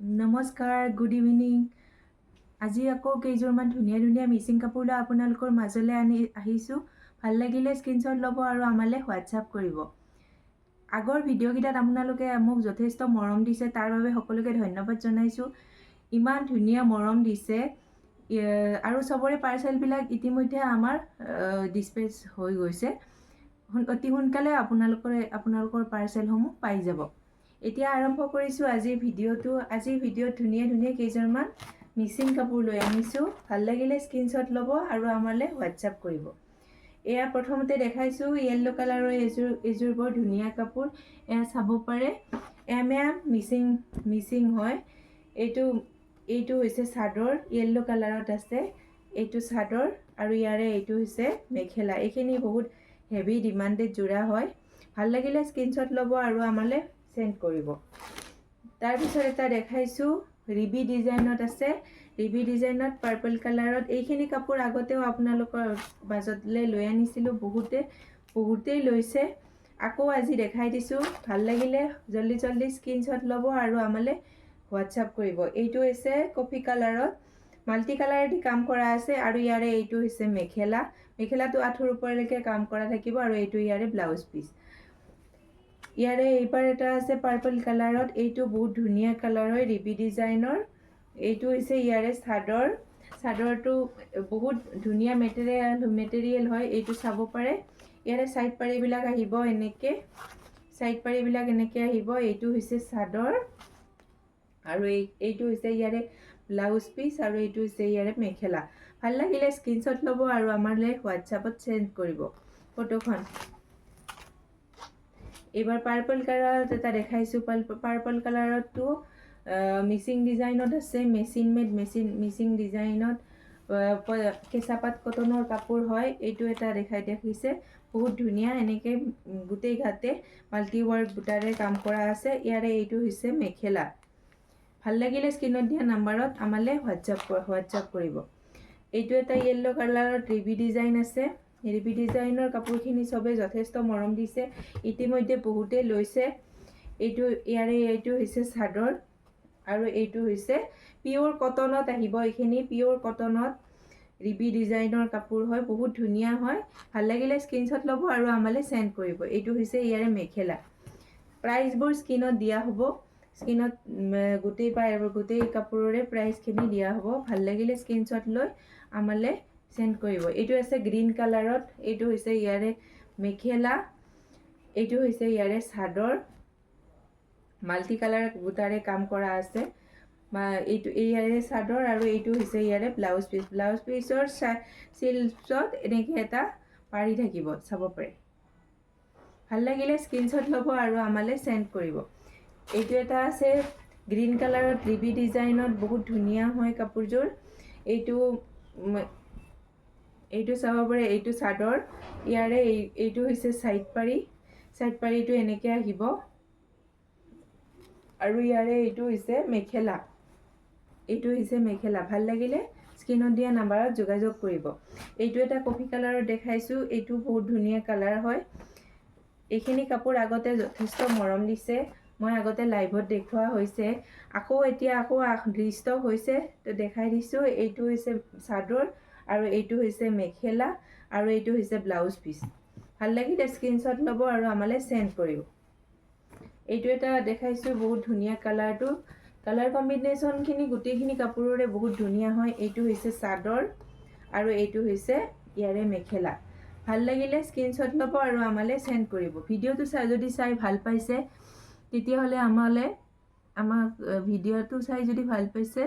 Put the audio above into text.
নমস্কাৰ, good evening. আজি আকৌ কেইযোৰমান ধুনীয়া ধুনীয়া মিচিং কাপোৰ লৈ আপোনালোকৰ মাজলৈ আহিছোঁ। ভাল লাগিলে স্ক্ৰীনশ্বট ল'ব আৰু আমালৈ হোৱাটছআপ কৰিব। আগৰ ভিডিঅ'কেইটাত আপোনালোকে মোক যথেষ্ট মৰম দিছে, তাৰ বাবে সকলোকে ধন্যবাদ জনাইছোঁ। ইমান ধুনীয়া মৰম দিছে আৰু চবৰে পাৰ্চেলবিলাক ইতিমধ্যে আমাৰ ডিছপেচ হৈ গৈছে। অতি সোনকালে আপোনালোকৰ পাৰ্চেলসমূহ পাই যাব। এতিয়া আৰম্ভ কৰিছোঁ আজিৰ ভিডিঅ'টো। আজিৰ ভিডিঅ'ত ধুনীয়া ধুনীয়া কেইজনমান মিচিং কাপোৰ লৈ আনিছোঁ। ভাল লাগিলে স্ক্ৰীনশ্বট ল'ব আৰু আমালৈ হোৱাটছআপ কৰিব। এয়া প্ৰথমতে দেখাইছোঁ য়েল্ল' কালাৰৰ এযোৰ বৰ ধুনীয়া কাপোৰ। এয়া চাব পাৰে, এয়া মিচিং হয়। এইটো হৈছে চাদৰ, য়েল্ল' কালাৰত আছে। এইটো চাদৰ আৰু এইটো হৈছে মেখেলা। এইখিনি বহুত হেভি ডিমাণ্ডেড যোৰা হয়। ভাল লাগিলে স্ক্ৰীনশ্বট ল'ব আৰু আমালৈ চেণ্ড কৰিব। তাৰপিছত এটা দেখাইছোঁ ৰিবি ডিজাইনত আছে। ৰিবি ডিজাইনত পাৰ্পল কালাৰত। এইখিনি কাপোৰ আগতেও আপোনালোকৰ মাজলৈ লৈ আনিছিলোঁ, বহুতেই লৈছে। আকৌ আজি দেখাই দিছোঁ। ভাল লাগিলে জল্দি স্ক্ৰীনশ্বট ল'ব আৰু আমালৈ হোৱাটছআপ কৰিব। এইটো হৈছে কফি কালাৰত, মাল্টি কালাৰেদি কাম কৰা আছে আৰু এইটো হৈছে মেখেলাটো আঁঠুৰ ওপৰলৈকে কাম কৰা থাকিব আৰু এইটো ব্লাউজ পিচ। এইবাৰ এটা আছে পাৰ্পল কালাৰত। এইটো বহুত ধুনীয়া কালাৰ হয়, ৰিবি ডিজাইনৰ। এইটো হৈছে চাদৰটো বহুত ধুনীয়া মেটেৰিয়েল হয়। এইটো চাব পাৰে। চাইড পাৰিবিলাক আহিব এনেকৈ, আহিব। এইটো হৈছে চাদৰ আৰু এইটো হৈছে ব্লাউজ পিচ আৰু এইটো হৈছে মেখেলা। ভাল লাগিলে স্ক্ৰীনশ্বট ল'ব আৰু আমালৈ হোৱাটছআপত চেণ্ড কৰিব ফটোখন। এইবাৰ পাৰ্পল কালাৰত এটা দেখাইছোঁ। পাৰ্পল কালাৰতো মিচিং ডিজাইনত আছে, মিচিং ডিজাইনত কেঁচাপাত কটনৰ কাপোৰ হয়। এইটো এটা দেখিছে, বহুত ধুনীয়া। এনেকৈ গোটেই ঘাটে মাল্টি ৱাৰ্ক বুটাৰে কাম কৰা আছে। এইটো হৈছে মেখেলা। ভাল লাগিলে স্ক্ৰীনত দিয়া নাম্বাৰত আমালৈ হোৱাটছআপ কৰিব। এইটো এটা য়েল্ল' কালাৰত ৰিবি ডিজাইন আছে। ৰিবি ডিজাইনৰ কাপোৰখিনি চবে যথেষ্ট মৰম দিছে, ইতিমধ্যে বহুতেই লৈছে। এইটো হৈছে চাদৰ আৰু এইটো হৈছে পিয়'ৰ কটনত আহিব। এইখিনি পিয়'ৰ কটনত ৰিবি ডিজাইনৰ কাপোৰ হয়, বহুত ধুনীয়া হয়। ভাল লাগিলে স্ক্ৰীনশ্বট ল'ব আৰু আমালৈ চেণ্ড কৰিব। এইটো হৈছে মেখেলা। প্ৰাইচবোৰ স্ক্ৰীনত দিয়া হ'ব। স্ক্ৰীনত গোটেই কাপোৰৰে প্ৰাইচখিনি দিয়া হ'ব। ভাল লাগিলে স্ক্ৰীনশ্বট লৈ আমালৈ চেণ্ড কৰিব। এইটো আছে গ্ৰীণ কালাৰত। এইটো হৈছে মেখেলা। এইটো হৈছে চাদৰ, মাল্টি কালাৰ বুটাৰে কাম কৰা আছে। এইটো চাদৰ আৰু এইটো হৈছে ব্লাউজ পিচ। ব্লাউজ পিচৰ চিলছত এনেকৈ এটা পাৰি থাকিব, চাব পাৰে। ভাল লাগিলে স্ক্ৰীনশ্বট ল'ব আৰু আমালৈ চেণ্ড কৰিব। এইটো এটা আছে গ্ৰীণ কালাৰত ৰিবি ডিজাইনত, বহুত ধুনীয়া হয় কাপোৰযোৰ। এইটো চাব পাৰে। এইটো চাদৰ, এইটো হৈছে চাইড পাৰিটো এনেকৈ আহিব আৰু এইটো হৈছে মেখেলা। ভাল লাগিলে স্ক্ৰীনত দিয়া নাম্বাৰত যোগাযোগ কৰিব। এইটো এটা কফি কালাৰত দেখাইছোঁ। এইটো বহুত ধুনীয়া কালাৰ হয়। এইখিনি কাপোৰ আগতে যথেষ্ট মৰম দিছে, মই আগতে লাইভত দেখুওৱা হৈছে। এতিয়া ৰিষ্টক হৈছে, তো দেখাই দিছোঁ। এইটো হৈছে চাদৰ আৰু এইটো হৈছে মেখেলা আৰু এইটো হৈছে ব্লাউজ পিচ। ভাল লাগিলে স্ক্ৰীনশ্বট ল'ব আৰু আমালৈ চেণ্ড কৰিব। এইটো এটা দেখাইছোঁ, বহুত ধুনীয়া কালাৰটো। কালাৰ কম্বিনেশ্যনখিনি গোটেইখিনি কাপোৰৰে বহুত ধুনীয়া হয়। এইটো হৈছে চাদৰ আৰু এইটো হৈছে মেখেলা। ভাল লাগিলে স্ক্ৰীনশ্বট ল'ব আৰু আমালৈ চেণ্ড কৰিব। ভিডিঅ'টো যদি চাই ভাল পাইছে, তেতিয়াহ'লে ভিডিঅ'টো চাই যদি ভাল পাইছে